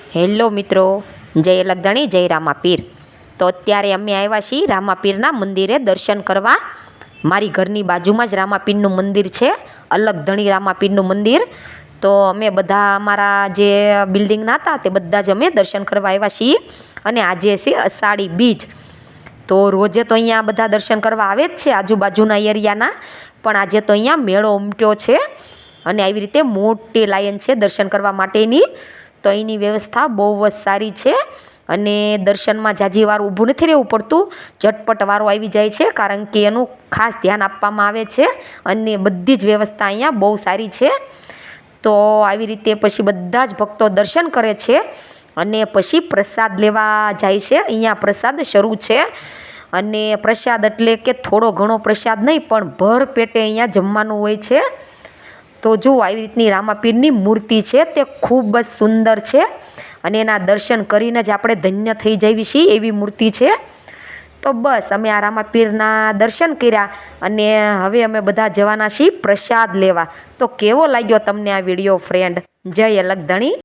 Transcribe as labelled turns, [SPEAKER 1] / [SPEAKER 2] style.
[SPEAKER 1] Hello મિત્રો, જય લગધણી જય રામાપીર। તો અત્યારે અમે આવ્યા છીએ રામાપીરના મંદિરે દર્શન કરવા। મારી ઘરની બાજુમાં જ રામાપીરનું મંદિર છે, અલગધણી રામાપીરનું મંદિર। તો અમે બધા અમારા જે બિલ્ડિંગના હતા તે બધા જ અમે દર્શન કરવા આવ્યા છીએ। અને આજે છે અષાઢી બીજ, તો રોજે તો અહીંયા બધા દર્શન કરવા આવે જ છે આજુબાજુના એરિયાના, પણ આજે તો અહીંયા મેળો ઉમટ્યો છે અને આવી રીતે મોટી લાઈન છે દર્શન કરવા માટેની। તો એની વ્યવસ્થા બહુ જ સારી છે અને દર્શનમાં જાજી વાર ઊભું નથી રહેવું પડતું, ઝટપટ વારો આવી જાય છે, કારણ કે એનું ખાસ ધ્યાન આપવામાં આવે છે અને બધી જ વ્યવસ્થા અહીંયા બહુ સારી છે। તો આવી રીતે પછી બધા જ ભક્તો દર્શન કરે છે અને પછી પ્રસાદ લેવા જાય છે। અહીંયા પ્રસાદ શરૂ છે અને પ્રસાદ એટલે કે થોડો ઘણો પ્રસાદ નહીં, પણ ભર પેટે અહીંયા જમવાનું હોય છે। તો જો આવી રીતની રામાપીરની મૂર્તિ છે તે ખૂબ જ સુંદર છે અને એના દર્શન કરીને જ આપણે ધન્ય થઈ જઈએ છીએ એવી મૂર્તિ છે। તો બસ અમે આ રામાપીરના દર્શન કર્યા અને હવે અમે બધા જવાના છીએ પ્રસાદ લેવા। તો કેવો લાગ્યો તમને આ વિડીયો ફ્રેન્ડ? જય લગધણી।